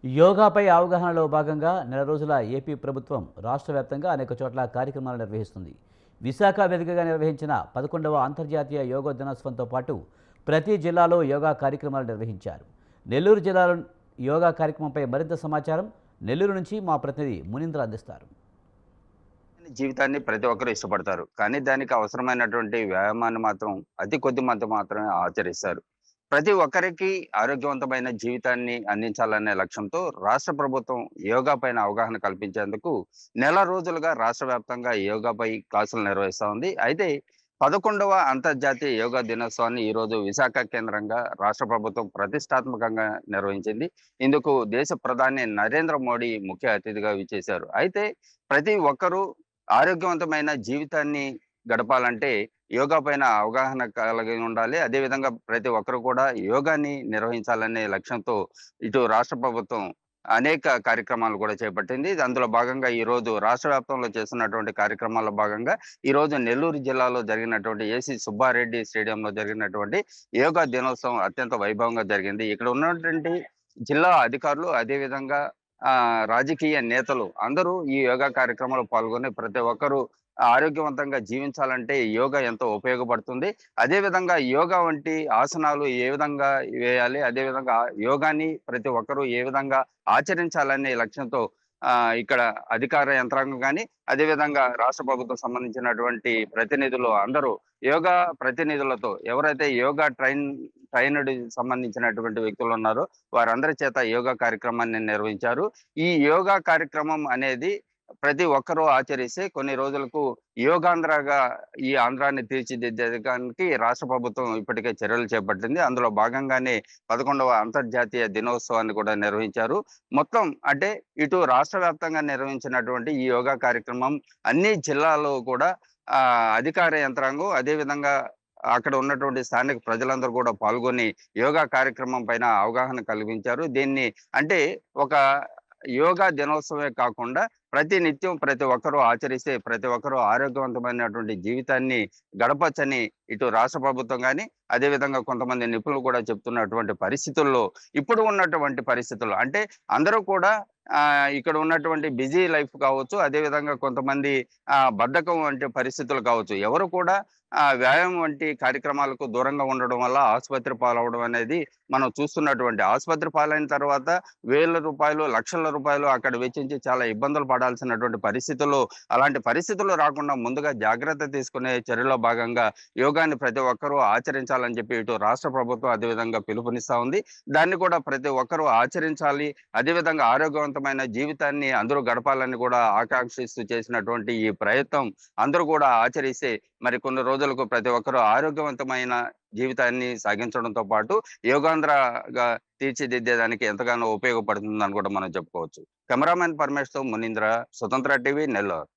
యోగాపై అవగాహనలో భాగంగా నెల రోజుల ఏపీ ప్రభుత్వం రాష్ట్ర వ్యాప్తంగా అనేక చోట్ల కార్యక్రమాలు నిర్వహిస్తుంది. విశాఖ వేదికగా నిర్వహించిన 11వ అంతర్జాతీయ యోగా దినోత్సవంతో పాటు ప్రతి జిల్లాలో యోగా కార్యక్రమాలు నిర్వహించారు. నెల్లూరు జిల్లాలో యోగా కార్యక్రమంపై మరింత సమాచారం నెల్లూరు నుంచి మా ప్రతినిధి మునీంద్ర అందిస్తారు. జీవితాన్ని ప్రతి ఒక్కరు ఇష్టపడతారు. కానీ దానికి అవసరమైనటువంటి వ్యాయామాన్ని మాత్రం అతి కొద్ది మంది మాత్రమే ఆచరిస్తారు. ప్రతి ఒక్కరికి ఆరోగ్యవంతమైన జీవితాన్ని అందించాలనే లక్ష్యంతో రాష్ట్ర ప్రభుత్వం యోగా పైన అవగాహన కల్పించేందుకు నెల రోజులుగా రాష్ట్ర వ్యాప్తంగా యోగాపై క్లాసులు నిర్వహిస్తా ఉంది. అయితే 11వ అంతర్జాతీయ యోగా దినోత్సవాన్ని ఈరోజు విశాఖ కేంద్రంగా రాష్ట్ర ప్రభుత్వం ప్రతిష్టాత్మకంగా నిర్వహించింది. ఇందుకు దేశ ప్రధాని నరేంద్ర మోడీ ముఖ్య అతిథిగా విచ్చేశారు. అయితే ప్రతి ఒక్కరూ ఆరోగ్యవంతమైన జీవితాన్ని గడపాలంటే యోగా పైన అవగాహన కలిగి ఉండాలి. అదేవిధంగా ప్రతి ఒక్కరు కూడా యోగాని నిర్వహించాలనే లక్ష్యంతో ఇటు రాష్ట్ర ప్రభుత్వం అనేక కార్యక్రమాలు కూడా చేపట్టింది. అందులో భాగంగా ఈరోజు రాష్ట్ర వ్యాప్తంలో చేస్తున్నటువంటి కార్యక్రమాల్లో భాగంగా ఈరోజు నెల్లూరు జిల్లాలో జరిగినటువంటి ఏసీ సుబ్బారెడ్డి స్టేడియంలో జరిగినటువంటి యోగా దినోత్సవం అత్యంత వైభవంగా జరిగింది. ఇక్కడ ఉన్నటువంటి జిల్లా అధికారులు అదేవిధంగా రాజకీయ నేతలు అందరూ ఈ యోగా కార్యక్రమంలో పాల్గొని ప్రతి ఒక్కరూ ఆరోగ్యవంతంగా జీవించాలంటే యోగా ఎంతో ఉపయోగపడుతుంది. అదే విధంగా యోగా వంటి ఆసనాలు ఏ విధంగా వేయాలి, అదే విధంగా యోగాని ప్రతి ఒక్కరూ ఏ విధంగా ఆచరించాలనే లక్ష్యంతో ఇక్కడ అధికార యంత్రాంగం గాని, అదే విధంగా రాష్ట్ర ప్రభుత్వం సంబంధించినటువంటి ప్రతినిధులు అందరూ యోగా ప్రతినిధులతో ఎవరైతే యోగా ట్రైన్డ్ సంబంధించినటువంటి వ్యక్తులు ఉన్నారో వారందరి చేత యోగా కార్యక్రమాన్ని నిర్వహించారు. ఈ యోగా కార్యక్రమం అనేది ప్రతి ఒక్కరూ ఆచరిస్తే కొన్ని రోజులకు యోగాంధ్రగా ఈ ఆంధ్రాన్ని తీర్చిదిద్దేదానికి రాష్ట్ర ప్రభుత్వం ఇప్పటికే చర్యలు చేపట్టింది. అందులో భాగంగానే 11వ అంతర్జాతీయ దినోత్సవాన్ని కూడా నిర్వహించారు. మొత్తం అంటే ఇటు రాష్ట్ర వ్యాప్తంగా నిర్వహించినటువంటి ఈ యోగా కార్యక్రమం అన్ని జిల్లాల్లో కూడా అధికార యంత్రాంగం అదేవిధంగా అక్కడ ఉన్నటువంటి స్థానిక ప్రజలందరూ కూడా పాల్గొని యోగా కార్యక్రమం పైన అవగాహన కలిగించారు. దీన్ని అంటే ఒక యోగా దినోత్సవమే కాకుండా ప్రతి నిత్యం ప్రతి ఒక్కరూ ఆచరిస్తే ప్రతి ఒక్కరూ ఆరోగ్యవంతమైనటువంటి జీవితాన్ని గడపచ్చని ఇటు రాష్ట్ర ప్రభుత్వం గాని, అదే విధంగా కొంతమంది నిపుణులు కూడా చెప్తున్నటువంటి పరిస్థితుల్లో ఇప్పుడు ఉన్నటువంటి పరిస్థితుల్లో అంటే అందరూ కూడా ఇక్కడ ఉన్నటువంటి బిజీ లైఫ్ కావచ్చు, అదే విధంగా కొంతమంది బద్ధకం వంటి పరిస్థితులు కావచ్చు. ఎవరు కూడా వ్యాయామం వంటి కార్యక్రమాలకు దూరంగా ఉండడం వల్ల ఆసుపత్రి పాలవడం అనేది మనం చూస్తున్నటువంటి ఆసుపత్రి పాలైన తర్వాత వేల రూపాయలు, లక్షల రూపాయలు అక్కడ వెచ్చించి చాలా ఇబ్బందులు పడాల్సినటువంటి పరిస్థితుల్లో అలాంటి పరిస్థితులు రాకుండా ముందుగా జాగ్రత్త తీసుకునే చర్యలో భాగంగా యోగాన్ని ప్రతి ఒక్కరూ ఆచరించాలని చెప్పి ఇటు రాష్ట్ర ప్రభుత్వం అదేవిధంగా పిలుపునిస్తా ఉంది. దాన్ని కూడా ప్రతి ఒక్కరూ ఆచరించాలి. అదేవిధంగా ఆరోగ్యవంతమైన జీవితాన్ని అందరూ గడపాలని కూడా ఆకాంక్షిస్తూ చేసినటువంటి ఈ ప్రయత్నం అందరూ కూడా ఆచరిస్తే మరి కొన్ని రోజులకు ప్రతి ఒక్కరూ ఆరోగ్యవంతమైన జీవితాన్ని సాగించడంతో పాటు యోగాంధ్రగా తీర్చిదిద్దేదానికి ఎంతగానో ఉపయోగపడుతుందని కూడా మనం చెప్పుకోవచ్చు. కెమెరామెన్ పరమేష్‌తో మునీంద్ర, స్వతంత్ర టీవీ, నెల్లూరు.